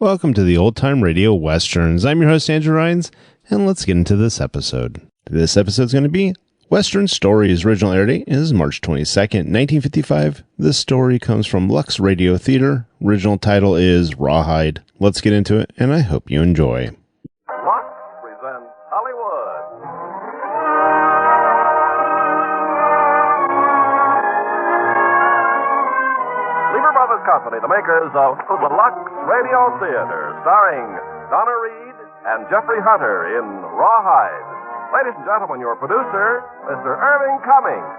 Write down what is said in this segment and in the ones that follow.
Welcome to the Old Time Radio Westerns. I'm your host, Andrew Rhines, and let's get into this episode. This episode is going to be Western Stories. Original air date is March 22nd, 1955. This story comes from Lux Radio Theater. Original title is Rawhide. Let's get into it, and I hope you enjoy. Lux presents Hollywood. Lever Brothers Company, the makers of the Lux Radio Theater, starring Donna Reed and Jeffrey Hunter in Rawhide. Ladies and gentlemen, your producer, Mr. Irving Cummings.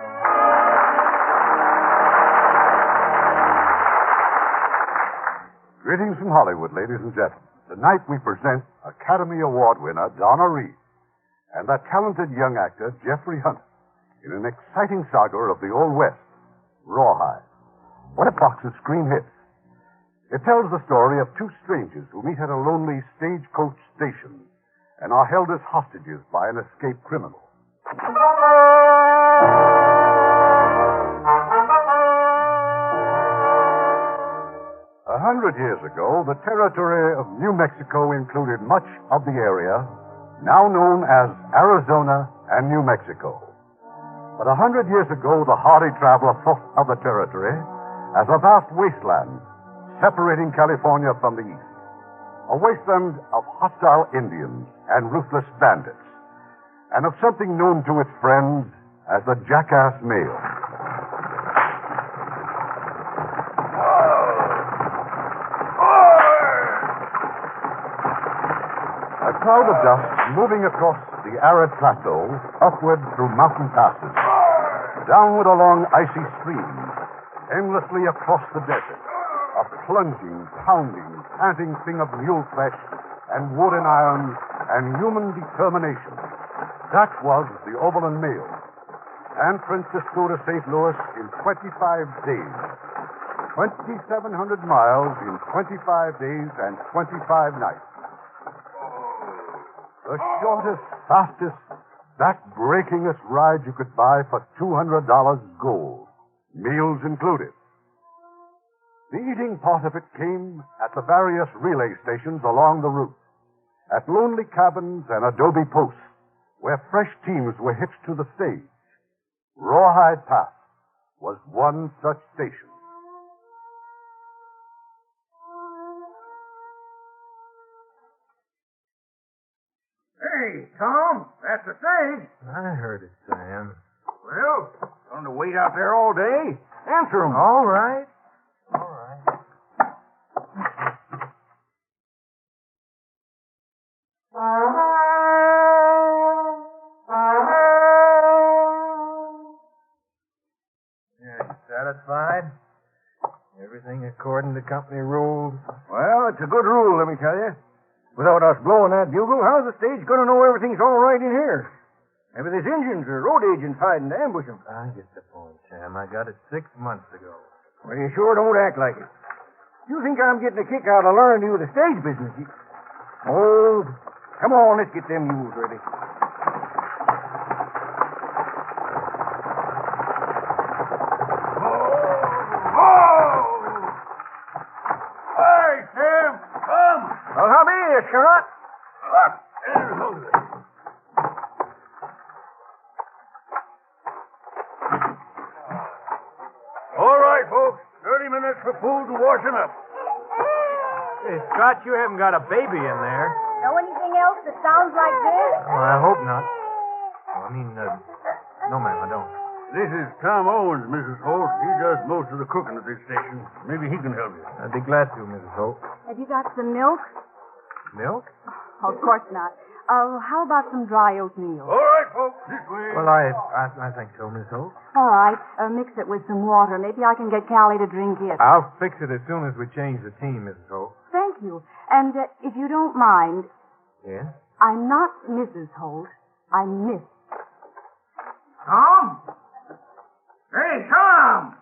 Greetings from Hollywood, ladies and gentlemen. Tonight we present Academy Award winner Donna Reed and that talented young actor Jeffrey Hunter in an exciting saga of the Old West, Rawhide. What a box of screen hits. It tells the story of two strangers who meet at a lonely stagecoach station and are held as hostages by an escaped criminal. 100 years ago, the territory of New Mexico included much of the area now known as Arizona and New Mexico. But 100 years ago, the hardy traveler thought of the territory as a vast wasteland separating California from the east. A wasteland of hostile Indians and ruthless bandits, and of something known to its friends as the jackass male. A cloud of dust moving across the arid plateau, upward through mountain passes, downward along icy streams, endlessly across the desert. A plunging, pounding, panting thing of mule flesh and wood and iron and human determination. That was the Overland Mail. San Francisco to St. Louis in 25 days. 2,700 miles in 25 days and 25 nights. The shortest, fastest, back-breakingest ride you could buy for $200 gold. Meals included. The eating part of it came at the various relay stations along the route, at lonely cabins and adobe posts where fresh teams were hitched to the stage. Rawhide Pass was one such station. Hey, Tom, that's the stage. I heard it, Sam. Well, going to wait out there all day? Answer 'em. All right. All right. You satisfied? Everything according to company rules? Well, it's a good rule, let me tell you. Without us blowing that bugle, how's the stage going to know everything's all right in here? Maybe there's Indians or road agents hiding to ambush 'em. I get the point, Sam. I got it 6 months ago. Well, you sure don't act like it. You think I'm getting a kick out of learning you the stage business? Oh, come on, let's get them mules ready. Hey, Sam, come. Well, how be you, Sherrod? All right, folks. 30 minutes for food and washing up. Hey, Scott, you haven't got a baby in there. Know anything else that sounds like this? Well, I hope not. No, ma'am, I don't. This is Tom Owens, Mrs. Holt. He does most of the cooking at this station. Maybe he can help you. I'd be glad to, Mrs. Hope. Have you got some milk? Milk? Of course not. How about some dry oatmeal? All right, folks. This way. Well, I think so, Miss Hope. All right. Mix it with some water. Maybe I can get Callie to drink it. I'll fix it as soon as we change the team, Mrs. Hope. Thank you. And if you don't mind, Yeah? I'm not Mrs. Holt. I'm Miss. Tom? Hey, Tom!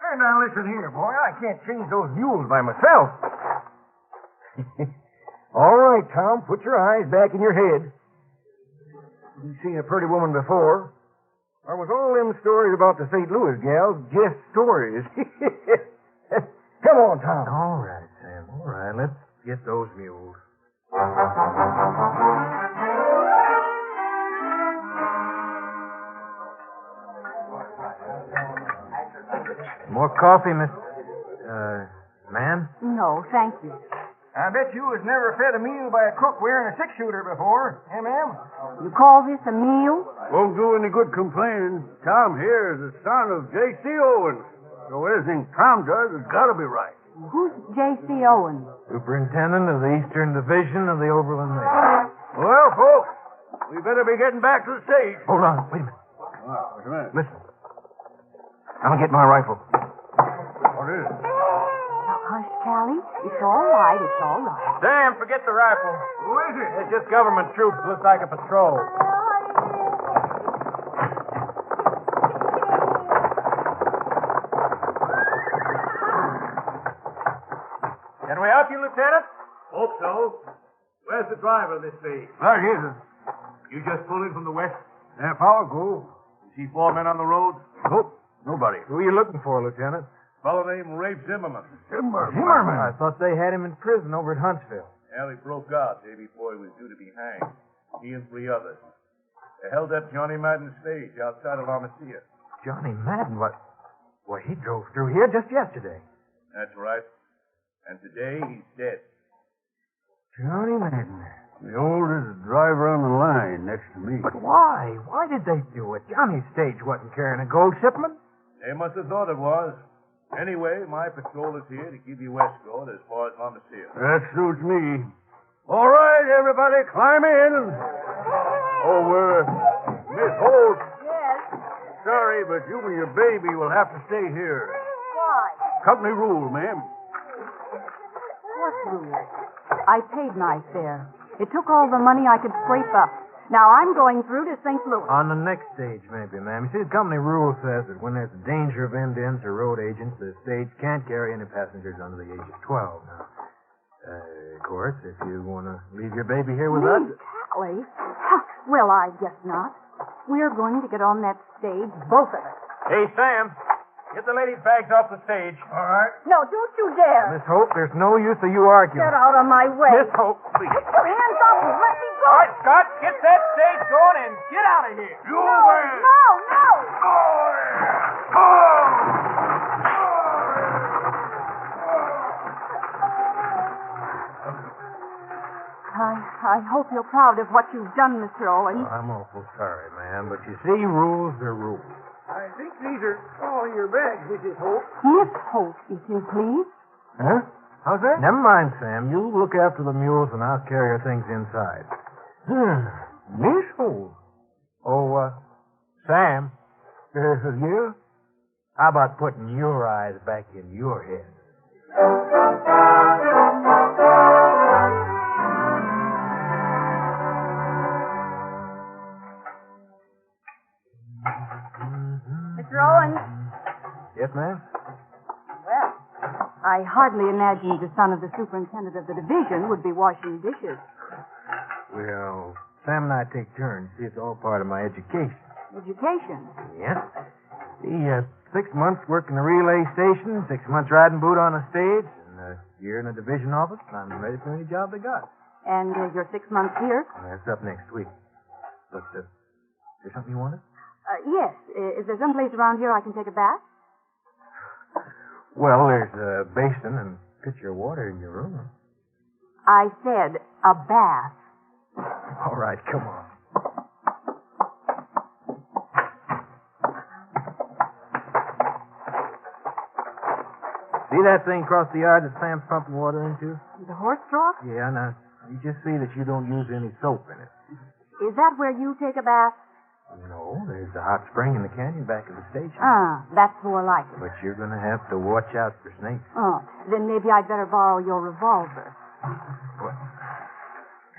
Hey, now listen here, boy. I can't change those mules by myself. All right, Tom. Put your eyes back in your head. You've seen a pretty woman before. Or was all them stories about the St. Louis gals just stories? Come on, Tom. All right, Sam. All right. Let's get those mules. More coffee, Miss... ma'am? No, thank you. I bet you was never fed a meal by a cook wearing a six-shooter before, eh, ma'am? You call this a meal? Won't do any good complaining. Tom here is the son of J.C. Owens. So anything Tom does has got to be right. Who's J.C. Owens? Superintendent of the Eastern Division of the Overland Mail. Well, folks, we better be getting back to the stage. Hold on, wait a minute. What's the matter? Listen. I'm gonna get my rifle. What is it? Hush, Callie. It's all right. It's all right. Sam, forget the rifle. Who is it? It's just government troops. Looks like a patrol. Can we help you, Lieutenant? Hope so. Where's the driver of this stage? Right here. You just pulled in from the west? Half hour ago. See four men on the road? Nope. Nobody. Who are you looking for, Lieutenant? Fellow named Rafe Zimmerman. Zimmerman. I thought they had him in prison over at Huntsville. Well, he broke out day before he was due to be hanged. He and three others. They held up Johnny Madden's stage outside of La Mesilla. Johnny Madden? What? Well, he drove through here just yesterday. That's right. And today he's dead. Johnny Madden. The oldest driver on the line next to me. But why? Why did they do it? Johnny's stage wasn't carrying a gold shipment. They must have thought it was. Anyway, my patrol is here to give you escort as far as La Mesilla. That suits me. All right, everybody, climb in. Miss Holt. Yes. Sorry, but you and your baby will have to stay here. Why? Company rule, ma'am. What rule? I paid my fare. It took all the money I could scrape up. Now I'm going through to St. Louis. On the next stage, maybe, ma'am. You see, the company rule says that when there's a danger of Indians or road agents, the stage can't carry any passengers under the age of 12. Now, of course, if you want to leave your baby here with us... Callie? Huh, well, I guess not. We're going to get on that stage, both of us. Hey, Sam, get the ladies' bags off the stage. All right. No, don't you dare. Miss Hope, there's no use of you arguing. Get out of my way. Miss Hope, please. Get your hands off me. Let me go. All right, Scott, get that stage going and get out of here. You No, man. no. I hope you're proud of what you've done, Mr. Owens. I'm awful sorry, ma'am, but you see, rules are rules. I think these are all your bags, Mrs. Hope. Miss Hope, if you please. Huh? How's that? Never mind, Sam. You look after the mules and I'll carry your things inside. Miss Hope? Oh, Sam. Yeah? How about putting your eyes back in your head? Mr. Owens. Yes, ma'am? Well, I hardly imagined the son of the superintendent of the division would be washing dishes. Well, Sam and I take turns. See, it's all part of my education. Education? Yeah. See, 6 months working the relay station, 6 months riding boot on a stage, and a year in the division office. I'm ready for any job they got. And your 6 months here? That's up next week. But, is there something you wanted? Yes. Is there some place around here I can take a bath? Well, there's a basin and a pitcher of water in your room. I said a bath. All right, come on. See that thing across the yard that Sam's pumping water into? The horse trough? Yeah, now, you just see that you don't use any soap in it. Is that where you take a bath? No, there's a hot spring in the canyon back of the station. Ah, that's more like it. But you're going to have to watch out for snakes. Oh, then maybe I'd better borrow your revolver. What?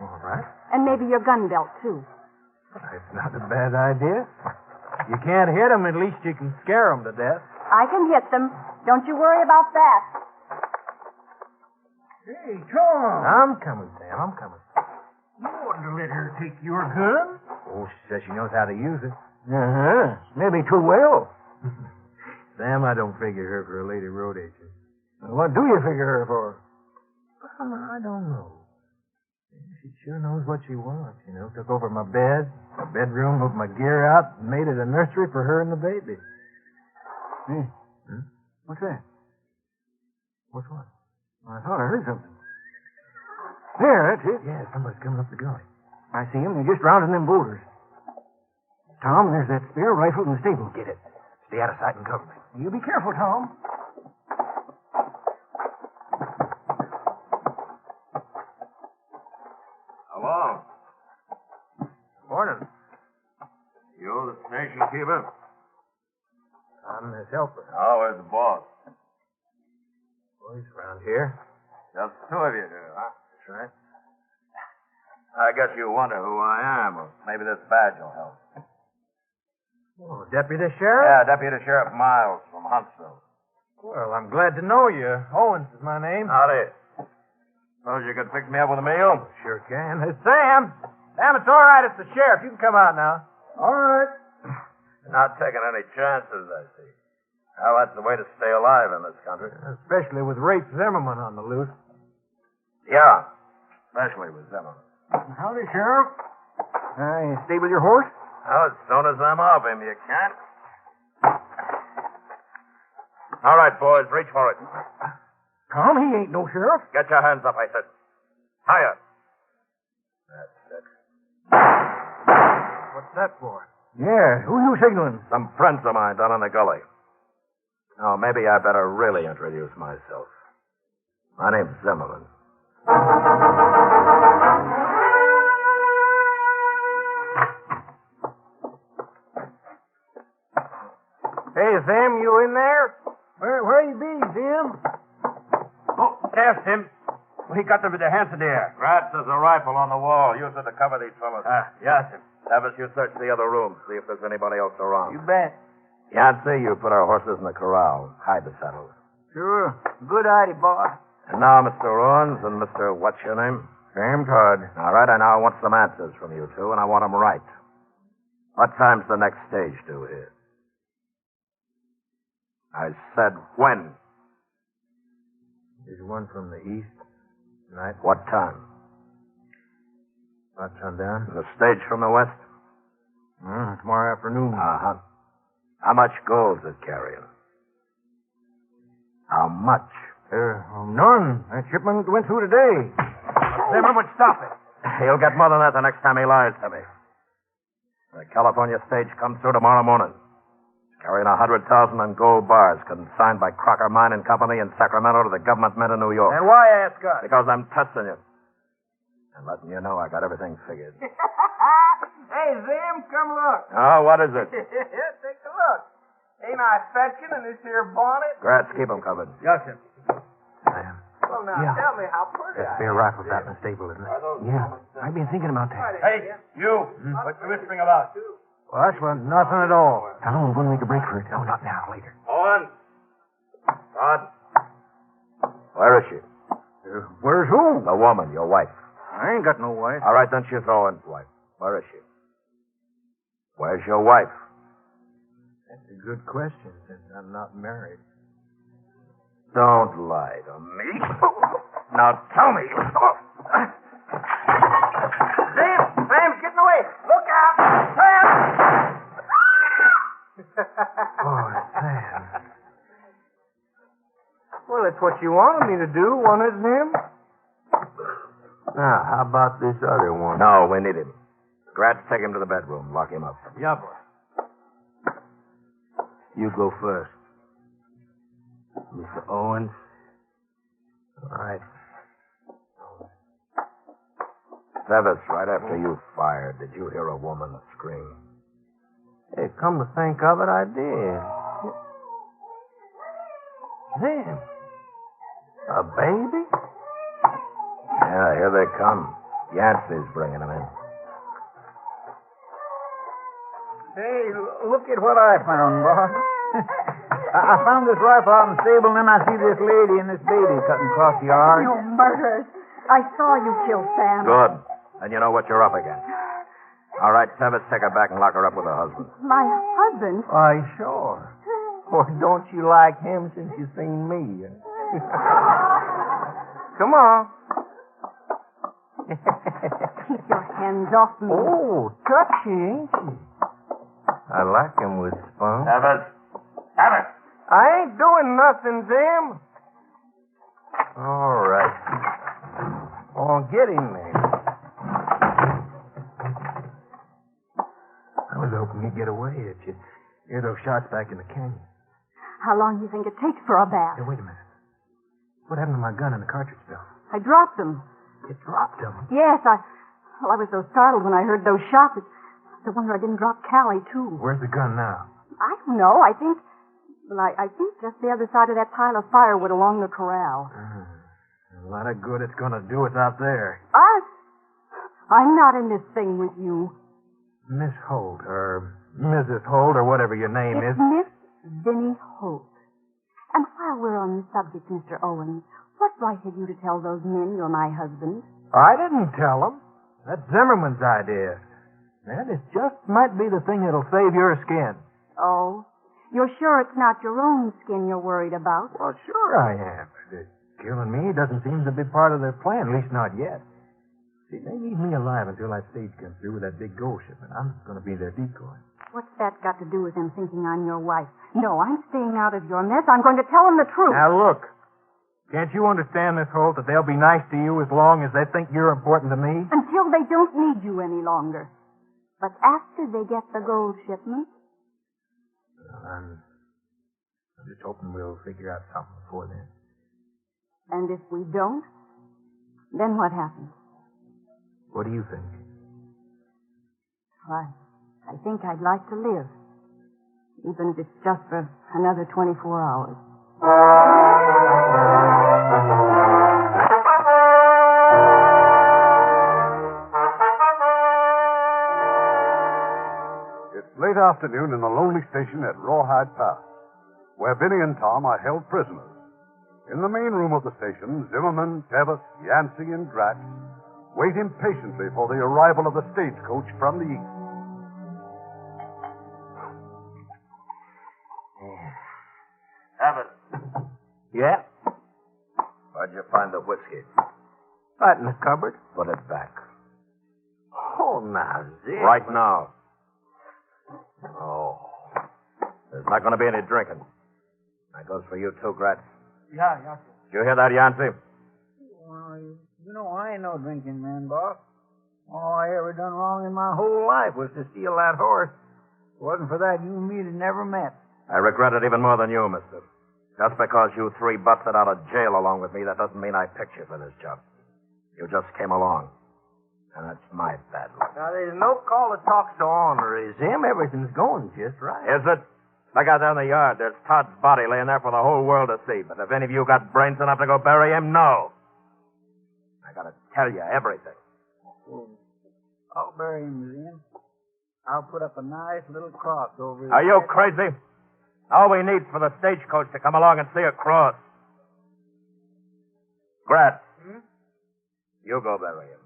All right. And maybe your gun belt, too. That's not a bad idea. You can't hit them, at least you can scare them to death. I can hit them. Don't you worry about that. Hey, Tom. I'm coming, Sam. I'm coming. You oughtn't to let her take your gun. Oh, she says she knows how to use it. Uh-huh. Maybe too well. Sam, I don't figure her for a lady road agent. What do you figure her for? Well, I don't know. She sure knows what she wants, you know. Took over my bed, my bedroom, moved my gear out, and made it a nursery for her and the baby. Hey, Hmm? what's that? What's what? I thought I heard something. There, that's it. Yeah, somebody's coming up the gully. I see him. They're just rounding them boulders. Tom, there's that spare rifle in the stable. Get it. Stay out of sight and cover me. You be careful, Tom. Hello. Morning. You the station keeper? I'm his helper. Oh, where's the boss? Boys around here. Just two of you do, huh? That's right. I guess you wonder who I am, or maybe this badge will help. Oh, Deputy Sheriff? Yeah, Deputy Sheriff Miles from Huntsville. Well, I'm glad to know you. Owens is my name. Howdy. Suppose you could fix me up with a meal? Sure can. It's Sam. Sam, it's all right. It's the sheriff. You can come out now. All right. Not taking any chances, I see. Well, that's the way to stay alive in this country. Especially with Rafe Zimmerman on the loose. Yeah, especially with Zimmerman. Howdy, Sheriff. Stable your horse? Well, as soon as I'm off him, you can. All right, boys, reach for it. Tom, he ain't no sheriff. Get your hands up, I said. Higher. That's it. What's that for? Yeah, who you signaling? Some friends of mine down in the gully. Now, maybe I better really introduce myself. My name's Zimmerman. Hey, Sam, you in there? Where you be, Jim? Oh, there's him. Well, he got them with their hands in the air. Rats, there's a rifle on the wall. Use it to cover these fellas. Yes, sir. Tavis, you search the other rooms. See if there's anybody else around. You bet. Yancey, you put our horses in the corral. Hide the saddles. Sure. Good idea, boss. And now, Mr. Owens and Mr. What's your name? Sam Todd. All right, I now want some answers from you two, and I want them right. What time's the next stage due here? I said when. There's one from the east tonight. What time? About sundown. The stage from the west? Tomorrow afternoon. Uh-huh. How much gold is it carrying? How much? None. That shipment went through today. Zimmerman, stop it. He'll get more than that the next time he lies to me. The California stage comes through tomorrow morning. Carrying 100,000 in gold bars consigned by Crocker Mine and Company in Sacramento to the government mint in New York. And why ask us? Because I'm testing you. And letting you know I got everything figured. Hey, Zim, come look. Oh, what is it? Take a look. Ain't I fetching in this here bonnet? Grats, keep them covered. Yes, sir. Sam. Well, now, tell me how pretty That I spare am. rifle's out in the stable, isn't it? Yeah. I've been thinking about that. Hey, you! What's the whispering about? Well, that's what, nothing at all. Tom, we're going to make a break for it. No, not now. Later. Owen! Todd! Where is she? Where's who? The woman, your wife. I ain't got no wife. All right, then she's Owen's wife. Where is she? Where's your wife? That's a good question, since I'm not married. Don't lie to me. Now tell me. Sam's getting away. Look out. Sam! Oh, Sam. Well, it's what you wanted me to do, wasn't it, Sam? Now, how about this other one? No, we need him. Gratz, take him to the bedroom. Lock him up. Yeah, boy. You go first. Mr. Owens. All right. Sevis, right after you fired, did you hear a woman scream? Hey, come to think of it, I did. Sam. A baby? Yeah, here they come. Yancey's bringing them in. Hey, look at what I found, boss. I found this rifle out in the stable, and then I see this lady and this baby cutting across the yard. You murderers. I saw you kill Sam. Good. And you know what you're up against. All right, Sevis, take her back and lock her up with her husband. My husband? Why, sure. Or don't you like him since you seen me? Come on. Keep your hands off me. Oh, touchy, ain't she? I like him with spunk. Abbott! Abbott! I ain't doing nothing, Jim. All right. Oh, get him, man. I was hoping you'd get away if you'd hear those shots back in the canyon. How long do you think it takes for a bath? Hey, wait a minute. What happened to my gun and the cartridge belt? I dropped them. You dropped them. Yes, I was so startled when I heard those shots. It's a wonder I didn't drop Callie, too. Where's the gun now? I don't know. I think just the other side of that pile of firewood along the corral. A lot of good it's going to do us out there. Us? I'm not in this thing with you. Miss Holt, or Mrs. Holt, or whatever your name It's is. Miss Vinnie Holt. And while we're on the subject, Mr. Owens, what right have you to tell those men you're my husband? I didn't tell them. That's Zimmerman's idea. And it just might be the thing that'll save your skin. Oh, you're sure it's not your own skin you're worried about? Well, sure I am. Killing me doesn't seem to be part of their plan, at least not yet. See, they leave me alive until that stage comes through with that big gold shipment. I'm going to be their decoy. What's that got to do with them thinking I'm your wife? No, I'm staying out of your mess. I'm going to tell them the truth. Now, look. Can't you understand, Miss Holt, that they'll be nice to you as long as they think you're important to me? Until they don't need you any longer. But after they get the gold shipment... Well, I'm just hoping we'll figure out something before then. And if we don't, then what happens? What do you think? Why, I think I'd like to live. Even if it's just for another 24 hours. It's late afternoon in the lonely station at Rawhide Pass, where Benny and Tom are held prisoners. In the main room of the station, Zimmerman, Tevis, Yancey, and Gratz wait impatiently for the arrival of the stagecoach from the east. Abbott! Yeah? Where'd you find the whiskey? Right in the cupboard. Put it back. Oh, now, Zim. Right now. Oh. There's not going to be any drinking. That goes for you too, Gratz. Yeah. Did you hear that, Yancey? Well, you know, I ain't no drinking man, boss. All I ever done wrong in my whole life was to steal that horse. If it wasn't for that, you and me'd have never met. I regret it even more than you, mister. Just because you three busted out of jail along with me, that doesn't mean I picked you for this job. You just came along. And that's my bad luck. Now, there's no call to talk so ornery, Zim. Everything's going just right. Is it? Look out there in the yard. There's Todd's body laying there for the whole world to see. But if any of you got brains enough to go bury him, no. I gotta tell you everything. I'll bury him, Zim. I'll put up a nice little cross over his Are you head. crazy? All we need's for the stagecoach to come along and see a cross. Gratz, you go bury him.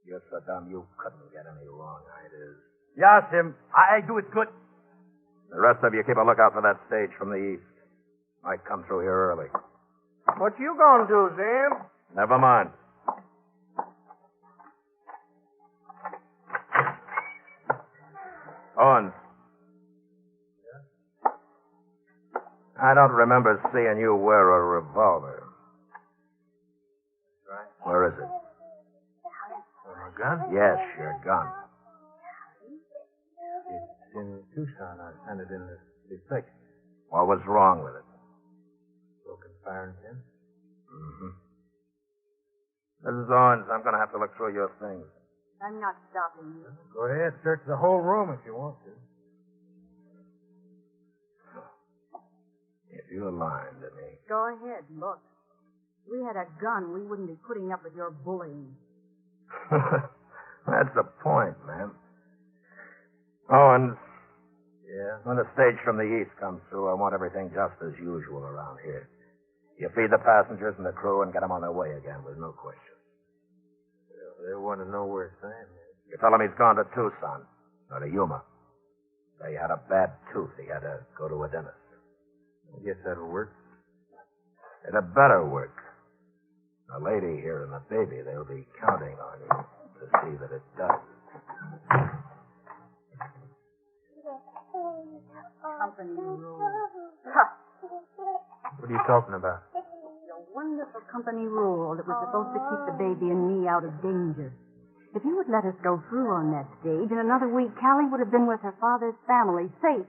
You're so dumb you couldn't get any wrong ideas. Yes, Zim. I do it good. The rest of you keep a lookout for that stage from the east. Might come through here early. What you gonna do, Zim? Never mind. Owens. I don't remember seeing you wear a revolver. Right. Where is it? My gun? Yes, your gun. It's in Tucson. I sent it in the fix. What was wrong with it? Broken firing pin. Mm-hmm. Mrs. Owens, I'm going to have to look through your things. I'm not stopping you. Go ahead, search the whole room if you want to. If you're lying to me. Go ahead, look. If we had a gun, we wouldn't be putting up with your bullying. That's the point, man. Owens. Yeah? When the stage from the east comes through, I want everything just as usual around here. You feed the passengers and the crew and get them on their way again with no question. They want to know where Sam is. You tell them he's gone to Tucson, or to Yuma. Say he had a bad tooth. He had to go to a dentist. I guess that'll work. It had better work. The lady here and the baby, they'll be counting on you to see that it does. Company rule. What are you talking about? The wonderful company rule that was supposed to keep the baby and me out of danger. If you would let us go through on that stage, in another week, Callie would have been with her father's family, safe.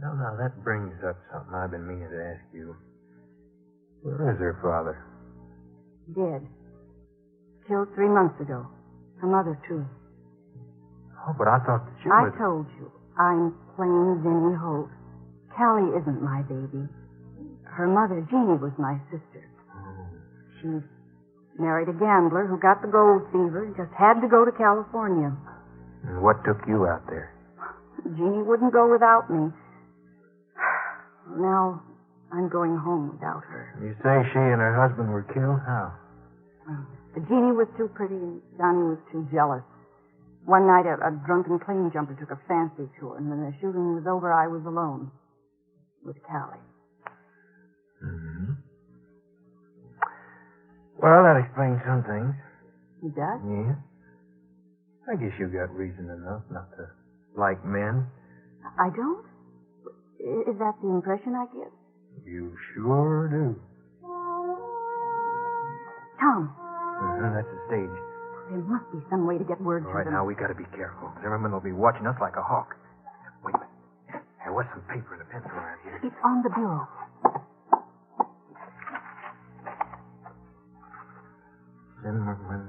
Now, that brings up something I've been meaning to ask you. Where is her father? Dead. Killed 3 months ago. Her mother, too. Oh, but I thought that you I were... told you, I'm plain Vinnie Holt. Callie isn't my baby. Her mother, Jeannie, was my sister. She married a gambler who got the gold fever and just had to go to California. And what took you out there? Jeannie wouldn't go without me. Now, I'm going home without her. You say she and her husband were killed? How? Jeannie was too pretty and Johnny was too jealous. One night, a drunken claim jumper took a fancy to her, and when the shooting was over, I was alone with Callie. Mm-hmm. Well, that explains some things. It does? Yeah. I guess you got reason enough not to like men. I don't? Is that the impression I give? You sure do. Tom. That's the stage. There must be some way to get word All to right, them. now we got to be careful. Zimmerman will be watching us like a hawk. Wait a minute. There was some paper and a pencil around here. It's on the bureau. Zimmerman.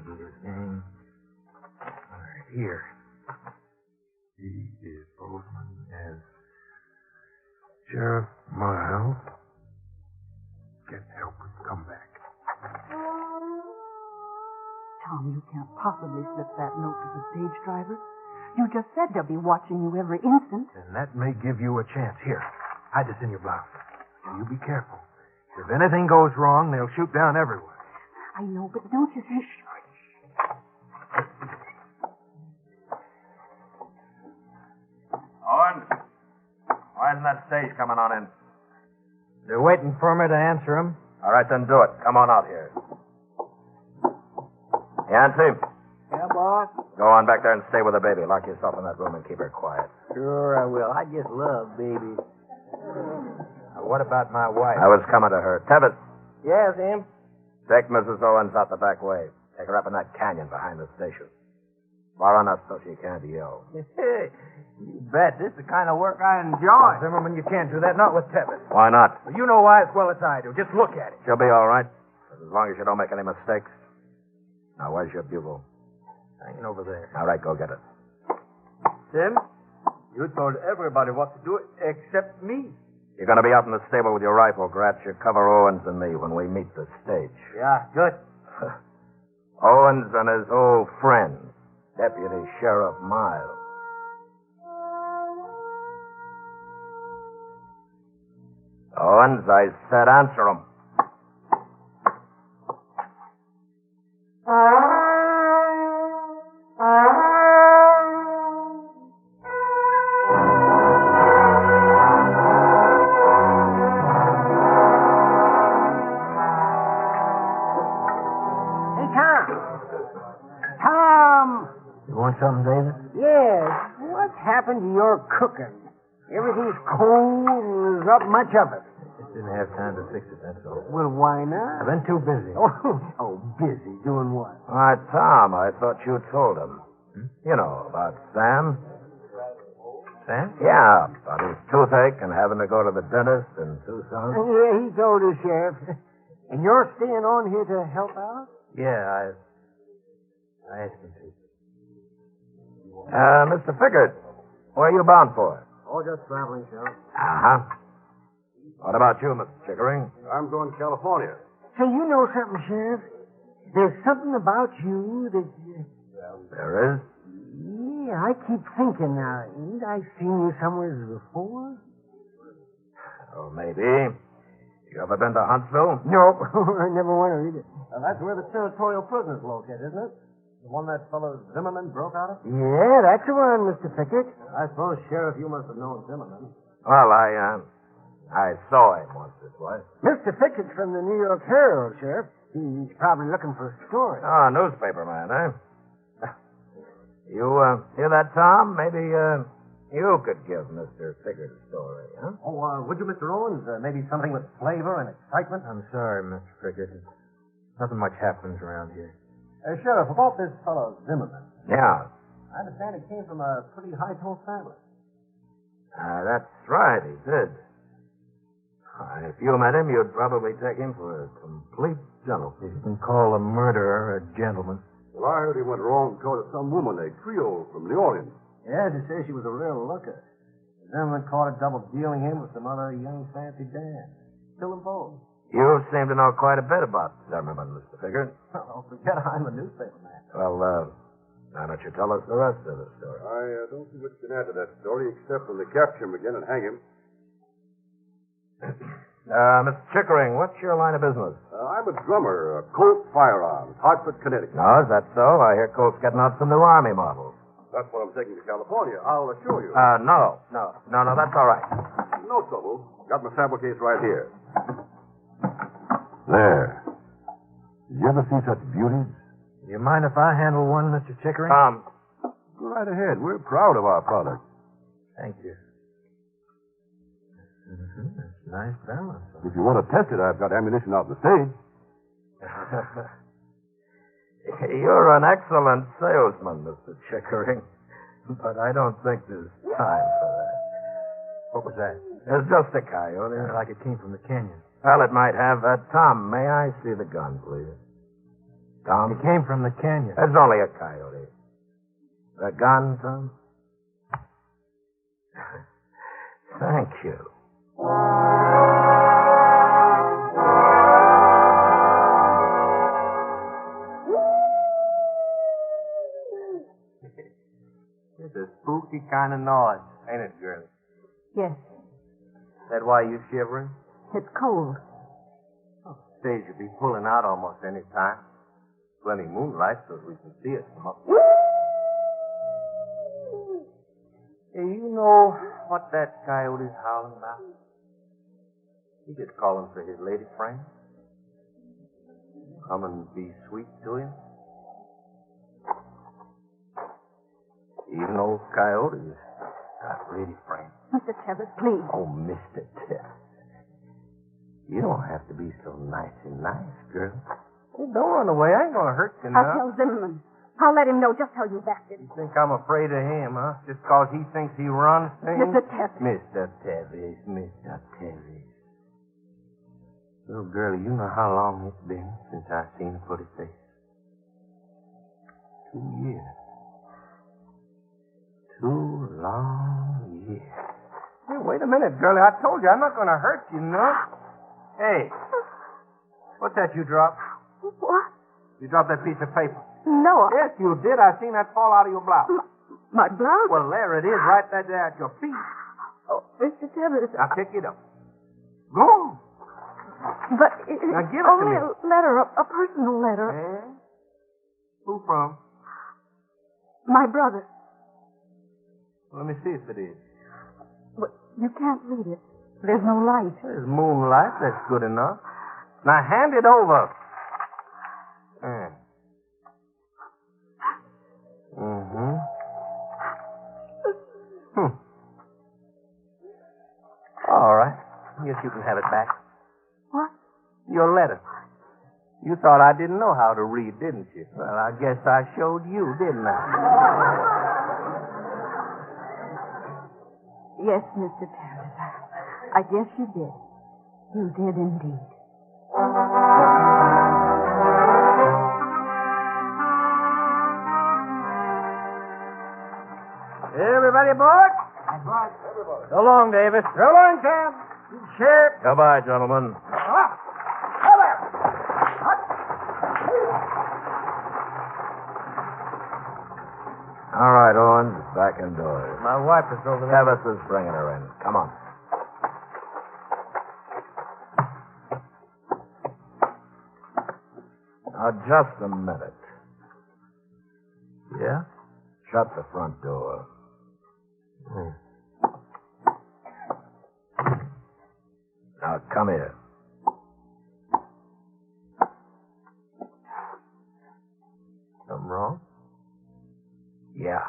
His name. All right, here. He is Bozeman as Sheriff Miles. Get help and come back. Tom, you can't possibly slip that note to the stage driver. You just said they'll be watching you every instant. And that may give you a chance. Here, hide this in your blouse. And you be careful. If anything goes wrong, they'll shoot down everywhere. I know, but don't you think... Owen, why isn't that stage coming on in? They're waiting for me to answer them. All right, then do it. Come on out here. Yancy, Yeah, boss? go on back there and stay with the baby. Lock yourself in that room and keep her quiet. Sure I will. I just love babies. What about my wife? I was coming to her. Tevis, Yes, Em? take Mrs. Owens out the back way. Take her up in that canyon behind the station. Far enough so she can't yell. You bet. This is the kind of work I enjoy. Zimmerman, you can't do that. Not with Tevis. Why not? Well, you know why as well as I do. Just look at it. She'll be all right. As long as you don't make any mistakes. Now, where's your bugle? Hanging over there. All right, go get it. Tim, you told everybody what to do except me. You're going to be out in the stable with your rifle, Gratz. You cover Owens and me when we meet the stage. Yeah, good. Owens and his old friend, Deputy Sheriff Miles. Owens, I said answer him. Hey, Tom. Tom! You want something, David? Yes. What's happened to your cooking? Everything's cold and there's not much of it. Just didn't have time to fix it, that's all. Well, why not? I've been too busy. Oh, busy. Doing what? Why, Tom, I thought you told him. You know, about Sam. Sam? Yeah, about his toothache and having to go to the dentist in Tucson. Yeah, he told us, Sheriff. And you're staying on here to help out? Yeah, I asked him to. Mr. Fickard, where are you bound for? Oh, just traveling, Sheriff. Uh-huh. What about you, Mr. Chickering? I'm going to California. Say, you know something, Sheriff? There's something about you that... There is? Yeah, I keep thinking now. Ain't I seen you somewhere before? Oh, maybe. You ever been to Huntsville? Nope. I never want to read it. That's where the territorial prison's located, isn't it? The one that fellow Zimmerman broke out of? Yeah, that's the one, Mr. Pickett. I suppose, Sheriff, you must have known Zimmerman. Well, I I saw him once or twice. Mr. Pickett's from the New York Herald, Sheriff. He's probably looking for a story. Oh, newspaper man, eh? You hear that, Tom? Maybe you could give Mr. Pickett a story, huh? Oh, would you, Mr. Owens? Maybe something with flavor and excitement? I'm sorry, Mr. Pickett. Nothing much happens around here. Sheriff, about this fellow Zimmerman. Yeah. I understand he came from a pretty high-tone family. That's right, he did. If you met him, you'd probably take him for a complete gentleman. You can call a murderer a gentleman. Well, I heard he went wrong because of some woman, a Creole from New Orleans. Yeah, they say she was a real looker. Zimmerman caught her double-dealing him with some other young fancy dame. Killed them both. You seem to know quite a bit about Zimmerman, Mr. Pickett. Oh, forget I'm a newspaper man. Well, why don't you tell us the rest of the story? I don't see much you can add to that story except when they capture him again and hang him. Mr. Chickering, what's your line of business? I'm a drummer, Colt Firearms, Hartford, Connecticut. No, is that so? I hear Colt's getting out some new Army models. That's what I'm taking to California. I'll assure you. No, that's all right. No trouble. Got my sample case right here. There. Did you ever see such beauties? Do you mind if I handle one, Mr. Chickering? Go right ahead. We're proud of our product. Thank you. Mm-hmm. That's a nice balance. If you want to test it, I've got ammunition out in the stage. You're an excellent salesman, Mr. Chickering. But I don't think there's time for that. What was that? It's just a coyote. Like it came from the canyon. Well, it might have. Tom, may I see the gun, please? Tom? It came from the canyon. It's only a coyote. The gun, Tom? Thank you. It's a spooky kind of noise, ain't it, girlie? Yes, That why you shivering? it's cold. Stage will be pulling out almost any time. Plenty moonlight so we can see it from up. Hey, you know what that coyote's howling about? He just calling for his lady friend. Come and be sweet to him. Even old coyotes got lady friends. Mr. Tebbett, please. Oh, Mr. Tess. You don't have to be so nice, girl. Hey, don't run away. I ain't gonna hurt you now. I'll tell Zimmerman. I'll let him know just how you've acted. You think I'm afraid of him, huh? Just 'cause he thinks he runs things? Mr. Tebbett. Mr. Tevis. Little girl, you know how long it's been since I seen a pretty face? 2 years. 2 long years. Hey, wait a minute, girlie. I told you I'm not gonna hurt you, no? Hey, what's that you dropped? What? You dropped that piece of paper. No, Yes, you did. I seen that fall out of your blouse. my blouse. Well, there it is, right there at your feet. Oh, Mr. Tebbett. Now pick it up. Go on. But Now it's give it to only me. a letter, a personal letter. Eh? Who from? My brother. Let me see if it is. But you can't read it. There's no light. There's moonlight. That's good enough. Now hand it over. Mm-hmm. All right. Guess you can have it back. What? Your letter. You thought I didn't know how to read, didn't you? Well, I guess I showed you, didn't I? Yes, Mr. Tebbett. I guess you did. You did indeed. Everybody aboard? So long, Davis. So long, Sam. Sheriff. Goodbye, gentlemen. All right, Owens, back indoors. My wife is over there. Tevis is bringing her in. Come on. Now, just a minute. Yeah? Shut the front door. Now, come here. Something wrong? Yeah.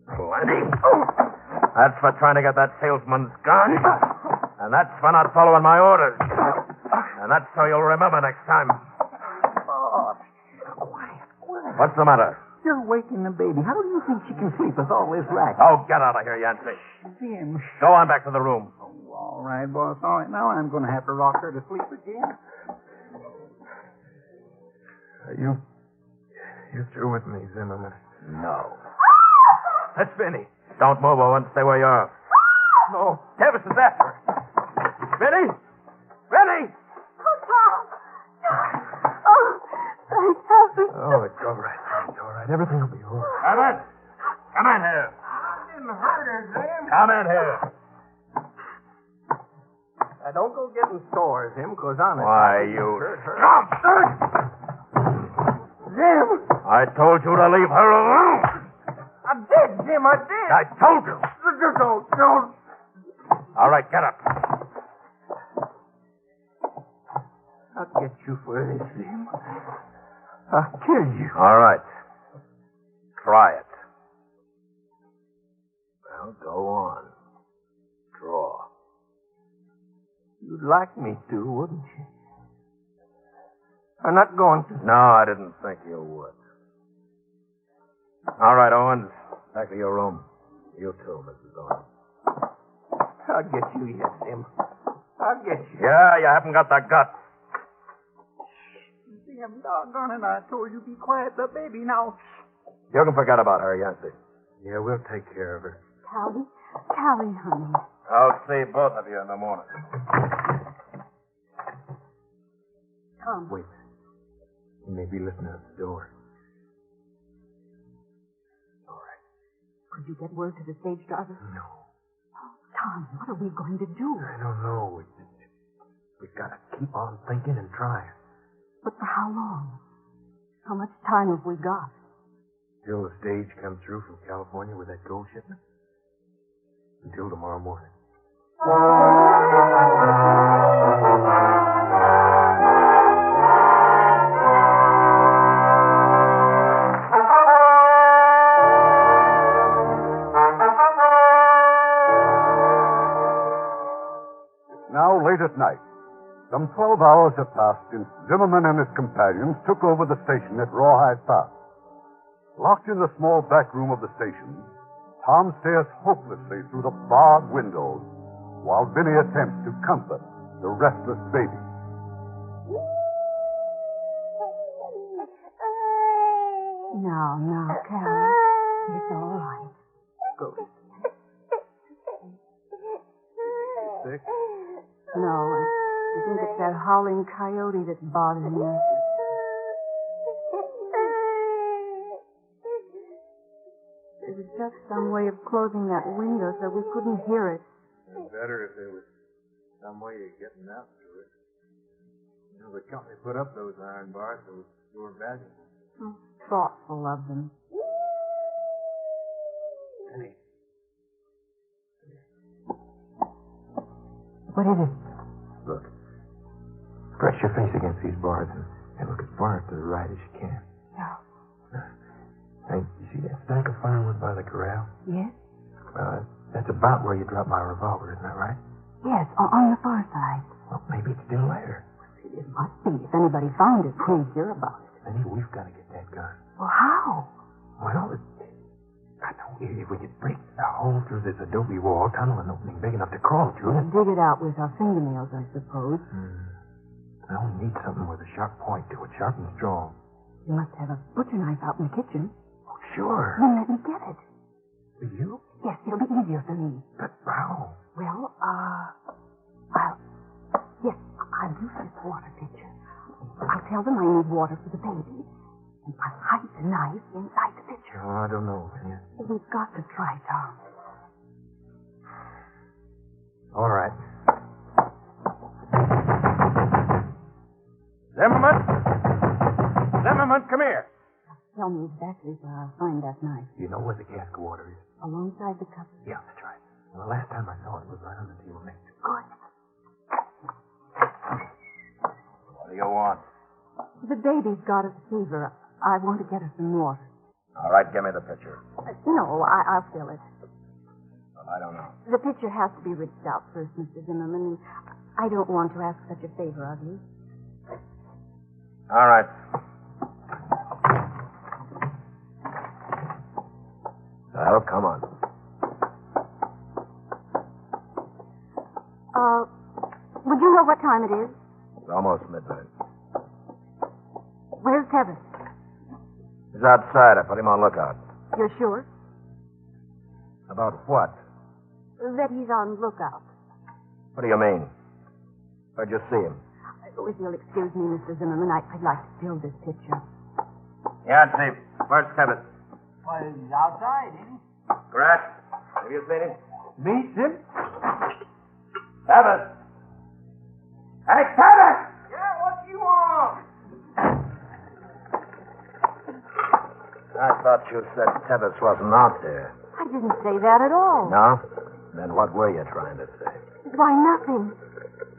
Plenty. That's for trying to get that salesman's gun. And that's for not following my orders. And that's so you'll remember next time. Oh, quiet. What's the matter? You're waking the baby. How do you think she can sleep with all this racket? Oh, get out of here, Yancey. Jim. Go on back to the room. Oh, all right, boss. All right. Now I'm going to have to rock her to sleep again. Are you through with me, Zimmerman? No. That's Vinny. Don't move, Owen. Stay where you are. No. Davis is after her. Vinny! Vinny! Oh, Tom! Oh, thank heaven. Oh, it's all right. It's all right. Everything will be all right. Come in. Come in here. I didn't hurt her, Zim. Come in here. Now, don't go getting sores, Zim, because honest. Why, you Stop! Zim! I told you to leave her alone. I did, Zim, I did. I told you. Don't. All right, get up. I'll get you for this, Zim. I'll kill you. All right. Try it. Well, go on. Draw. You'd like me to, wouldn't you? I'm not going to. No, I didn't think you would. All right, Owens. Back to your room. You too, Mrs. Owens. I'll get you yet, Zim. I'll get you. Yeah, you haven't got the guts. Zim, doggone it, I told you be quiet, the baby now. You can forget about her, Yancey. Yeah, we'll take care of her. Callie, honey. I'll see both of you in the morning. Tom. Wait. He may be listening at the door. All right. Could you get word to the stage driver? No. Tom, what are we going to do? I don't know. We've got to keep on thinking and trying. But for how long? How much time have we got? Till the stage comes through from California with that gold shipment? Until tomorrow morning. Now late at night. Some 12 hours have passed since Zimmerman and his companions took over the station at Rawhide Park. Locked in the small back room of the station, Tom stares hopelessly through the barred windows while Vinny attempts to comfort the restless baby. Now, Callie. It's all right. Go. Sick? No, I think it's that howling coyote that's bothering you. There was just some way of closing that window so we couldn't hear it. It'd be better if there was some way of getting out through it. You know, the company put up those iron bars, so it's sure valuable. Oh, thoughtful of them. Penny. What is it? Look. Press your face against these bars and look as far to the right as you can. No. Hey, you see that stack of firewood by the corral? Yes? Well, that's about where you dropped my revolver, isn't that right? Yes, on the far side. Well, maybe it's still there. It must be. If anybody found it, we'd hear about it. Penny, we've got to get that gun. Well, how? Well, I know if we could break a hole through this adobe wall, tunnel an opening big enough to crawl through. We'll dig it out with our fingernails, I suppose. Well, we need something with a sharp point to it, sharp and strong. You must have a butcher knife out in the kitchen. Oh, sure. Then let me get it. For you? Yes, it'll be easier for me. But how? Well, I'll use this water pitcher. I'll tell them I need water for the baby. And I'll hide the knife inside the pitcher. Oh, I don't know, Penny. We've got to try, Tom. All right. Zimmerman! Zimmerman, come here. Tell me exactly where I'll find that knife. You know where the cask of water is? Alongside the cup. Yeah, that's right. Well, the last time I saw it was right on the table next to it. Good. What do you want? The baby's got a fever. I want to get her some water. All right, give me the picture. No, I'll fill it. Well, I don't know. The picture has to be rinsed out first, Mr. Zimmerman. I don't want to ask such a favor of you. All right. Well, come on. Would you know what time it is? It's almost midnight. Where's Kevin? He's outside. I put him on lookout. You're sure? About what? That he's on lookout. What do you mean? Where'd you see him? If you'll excuse me, Mr. Zimmerman, I'd like to fill this picture. Yeah, Steve. Where's Kevin? Well, he's outside, isn't he? Grant, have you seen him? Me, Sim? Kevin! Hey, Kevin! Yeah, what you want? I thought you said Tevis wasn't out there. I didn't say that at all. No? Then what were you trying to say? Why, nothing.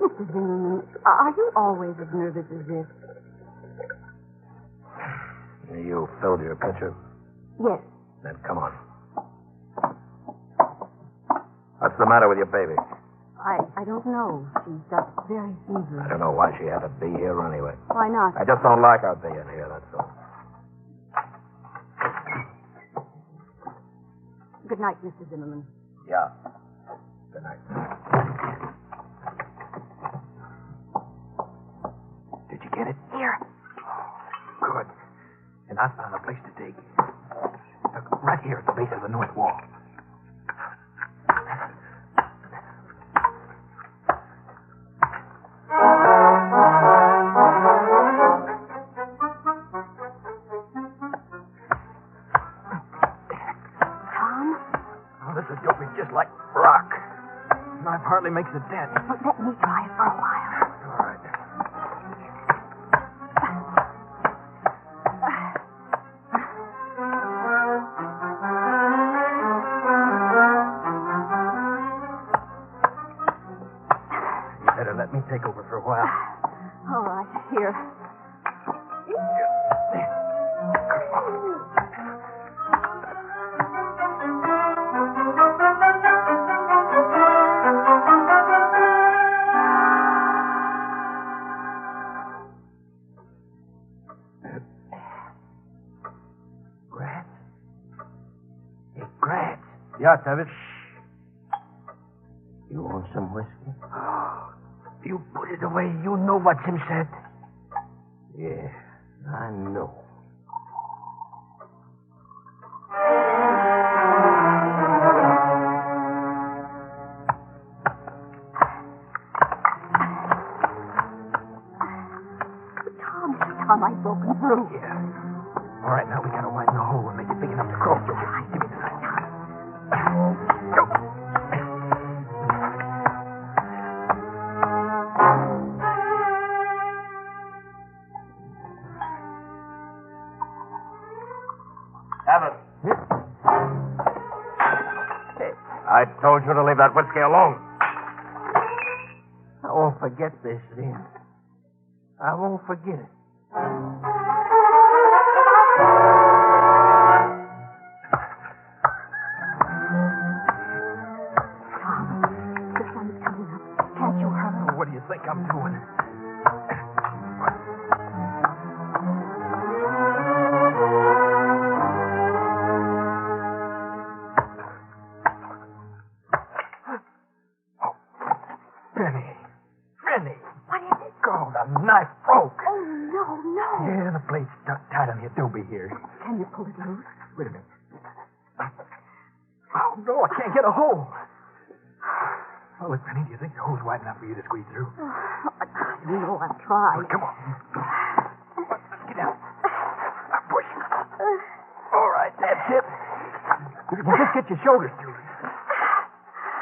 Mr. Zimmerman, are you always as nervous as this? You filled your pitcher? Yes. Then come on. What's the matter with your baby? I don't know. She's got very I feverish. don't know why she had to be here anyway. Why not? I just don't like her being here, that's all. Good night, Mr. Zimmerman. Yeah. Good night. Did you get it? Here. Good. And I found a place to dig. Right here at the base of the north wall. Tom, Oh, this adobe is just like rock. Knife hardly makes a dent. let me try it for a while. All right. You better let me take over for a while. All right, here. Grant? Hey, Grant. Yeah, Tevis. You want some whiskey? You put it away. You know what Tim said. Yeah, I know. Tom, I've broken through. Yeah. All right, now we gotta widen the hole and make it big enough to crawl through. Give me the knife. Go. Kevin. I told you to leave that whiskey alone. I won't forget this, then. I won't forget it. Tom, the sun's coming up. Can't you hurry? What do you think I'm doing? Oh, Penny. What is it? God, the knife broke. Oh, no. Yeah, the blade's stuck tight on the adobe here. Can you pull it loose? Wait a minute. Oh, no, I can't get a hole. Oh, look, Penny, do you think the hole's wide enough for you to squeeze through? You know I've tried. Oh, come on. Get down. Push. All right, that's it. If you can just get your shoulders through.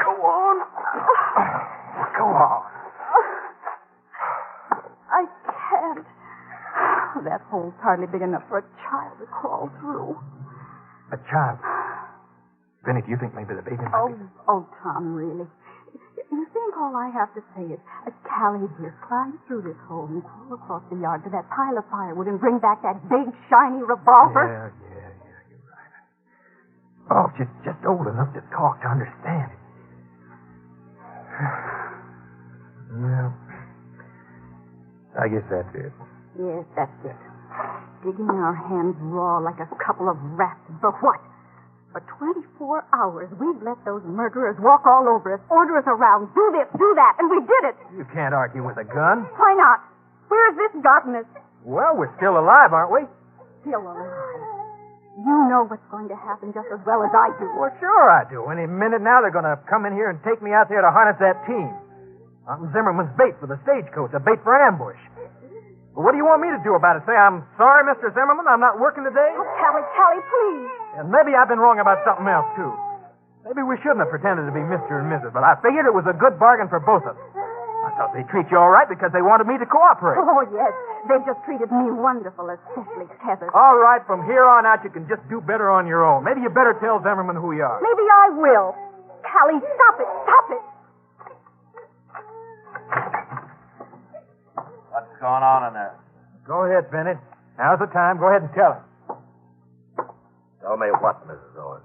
Go on. Go on. I can't. That hole's hardly big enough for a child to crawl through. A child. Penny, do you think maybe the baby might be... Oh, Tom, really. You think all I have to say is, Callie, dear, climb through this hole and crawl across the yard to that pile of firewood and bring back that big, shiny revolver? Yeah, you're right. Oh, just old enough to talk, to understand it. Yeah. I guess that's it. Yes, that's it. Digging our hands raw like a couple of rats. For what? For 24 hours, we've let those murderers walk all over us, order us around, do this, do that, and we did it. You can't argue with a gun. Why not? Where has this gotten us? Well, we're still alive, aren't we? Still alive. You know what's going to happen just as well as I do. Well, sure I do. Any minute now, they're going to come in here and take me out there to harness that team. I'm Zimmerman's bait for the stagecoach, a bait for an ambush. Well, what do you want me to do about it? Say, I'm sorry, Mr. Zimmerman, I'm not working today? Oh, Callie, please. And maybe I've been wrong about something else, too. Maybe we shouldn't have pretended to be Mr. and Mrs., but I figured it was a good bargain for both of us. I thought they'd treat you all right because they wanted me to cooperate. Oh, yes. They've just treated me wonderful, especially Kevin. All right, from here on out, you can just do better on your own. Maybe you better tell Zimmerman who you are. Maybe I will. Callie, stop it. Stop it. What's going on in there? Go ahead, Bennett. Now's the time. Go ahead and tell him. Tell me what, Mrs. Owens?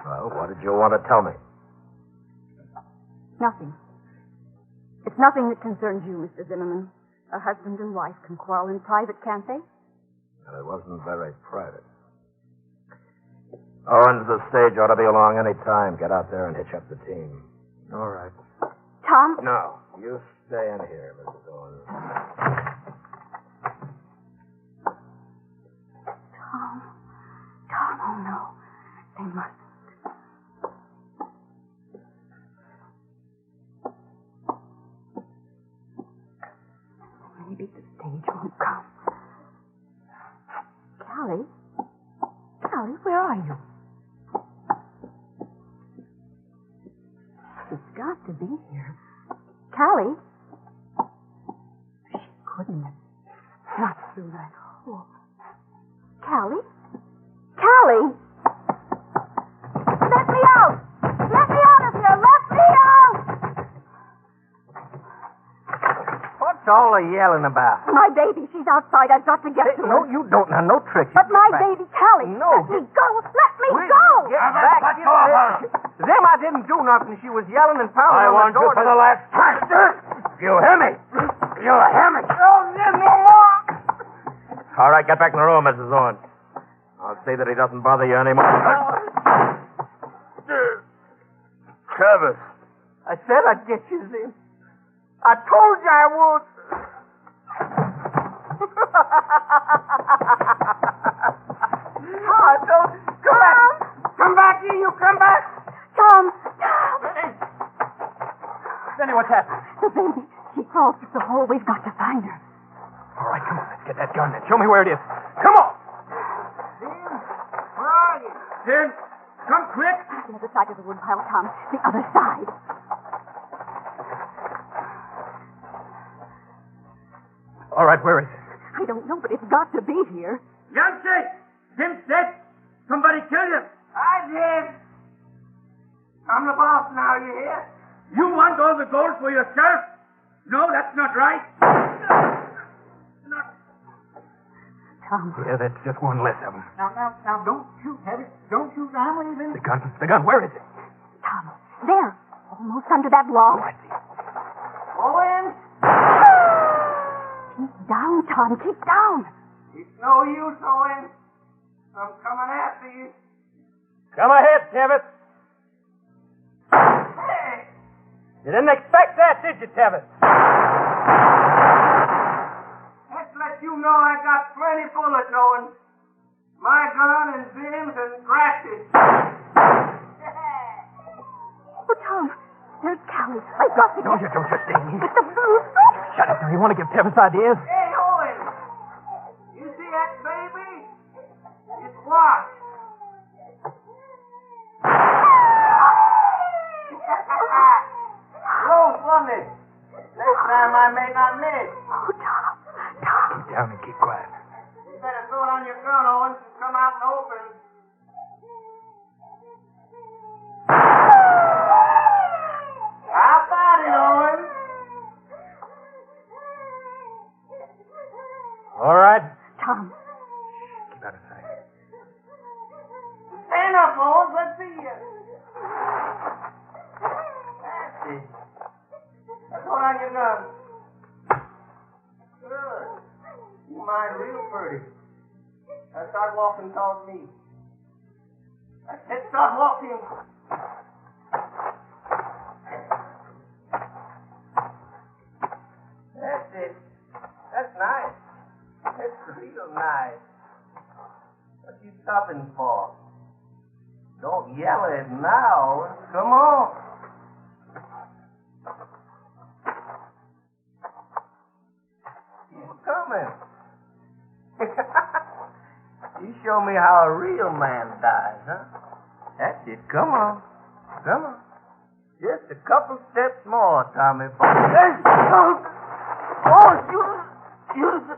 Well, what did you want to tell me? Nothing. It's nothing that concerns you, Mr. Zimmerman. A husband and wife can quarrel in private, can't they? Well, it wasn't very private. Owens, the stage ought to be along any time. Get out there and hitch up the team. All right. Tom? No, you stay in here, Mrs. Owens. Tom, oh no. They mustn't. Maybe the stage won't come. Callie, where are you? She's got to be here. Callie? She couldn't have. Not through that hole. Callie? Callie! Let me out! Let me out of here! Let me out! What's all the yelling about? My baby, she's outside. I've got to get to her. No, you don't. Now, no tricks. But my baby, Callie. No. Let me go. Let me go. Get back. Them, I didn't do nothing. She was yelling and pounding I on warned the door. you for the last time. You hear me? You hear me? Don't live no more. All right, get back in the room, Mrs. Owens. I'll see that he doesn't bother you anymore. Travis. I said I'd get you, Zim. I told you I would. I told you. Come back. Come back here, you come back. Tom. Benny, what's happened? The baby. She crawled through the hole. We've got to find her. All right, come on. Let's get that gun then. Show me where it is. Come on. Where are you? Jim, come quick. The other side of the woodpile, Tom. The other side. All right, where is it? I don't know, but it's got to be here. Yancey! Jim's dead. Somebody killed him. I did. I'm the boss now, you hear? You want all the gold for yourself? No, that's not right. Tom. Yeah, that's just one less of them. Now, don't shoot, Heavy. Don't shoot. I'm leaving. The gun. Where is it? Tom. There. Almost under that log. Oh, I see. Owens! Keep down, Tom. Keep down. It's no use, Owens. I'm coming after you. Come ahead, Tevitt. Hey! You didn't expect that, did you, Tevitt? Let's let you know I got plenty bullets, Owens. My gun and Zim's and practice. Oh, Tom. There's Callie. I've got to Don't get you stay here. But the blue. Shut up. Now, you want to give Tevitt's ideas? Hey, Owens. You see that baby? It's washed. Close, wasn't it? Next time I may not miss. Oh, Tom. Tom. Keep down and keep quiet. You better throw it on your gun, Owens, and come out in the open. All right? Tom. Keep out of sight. Stand up, Bones. Let's see you. That's it. Now throw down your gun. Good. You mind real pretty. Now start walking towards me. That's it. Start walking. That's it. That's nice. That's real nice. What you stopping for? Don't yell it now. Come on. Keep coming. You show me how a real man dies, huh? That's it. Come on. Come on. Just a couple steps more, Tommy. Oh, shoot.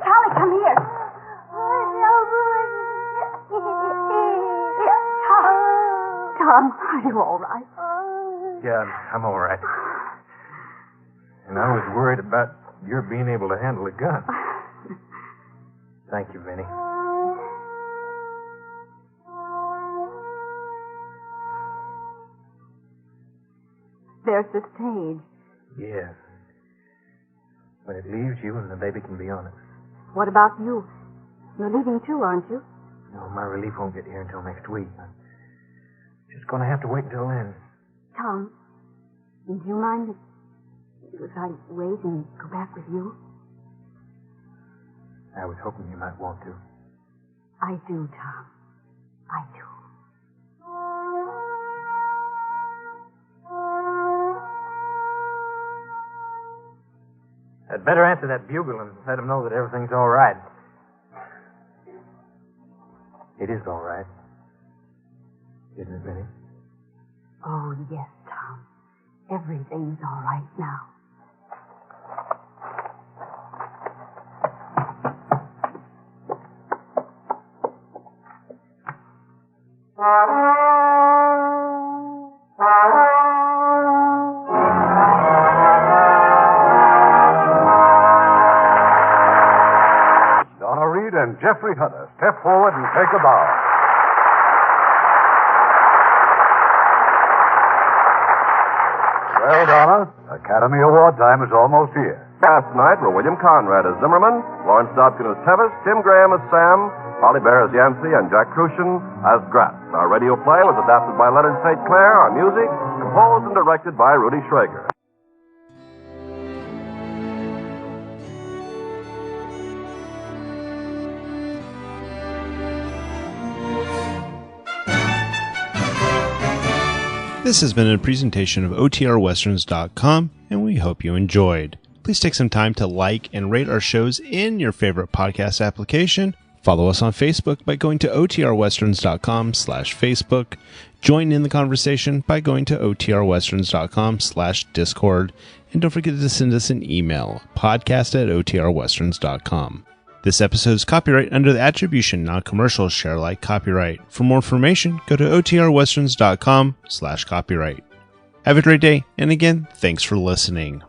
Callie, come here. Tom, are you all right? Yeah, I'm all right. And I was worried about your being able to handle a gun. Thank you, Vinny. There's the stage. Yeah. When it leaves you and the baby can be on it. What about you? You're leaving too, aren't you? No, my relief won't get here until next week. I'm just going to have to wait until then. Tom, do you mind if I wait and go back with you? I was hoping you might want to. I do, Tom. I do. I'd better answer that bugle and let him know that everything's all right. It is all right. Isn't it, Vinny? Oh, yes, Tom. Everything's all right now. Donna Reed and Jeffrey Hutter, step forward and take a bow. Well, Donna, Academy Award time is almost here. Cast tonight were William Conrad as Zimmerman, Lawrence Dobkin as Tevis, Tim Graham as Sam, Polly Bear as Yancey, and Jack Crucian as Gratz. Our radio play was adapted by Leonard St. Clair. Our music, composed and directed by Rudy Schrager. This has been a presentation of OTRWesterns.com, and we hope you enjoyed. Please take some time to like and rate our shows in your favorite podcast application. Follow us on Facebook by going to OTRWesterns.com/Facebook. Join in the conversation by going to OTRWesterns.com/Discord. And don't forget to send us an email, podcast@OTRWesterns.com. This episode is copyright under the Attribution Non-Commercial Share Alike copyright. For more information, go to OTRWesterns.com/copyright. Have a great day, and again, thanks for listening.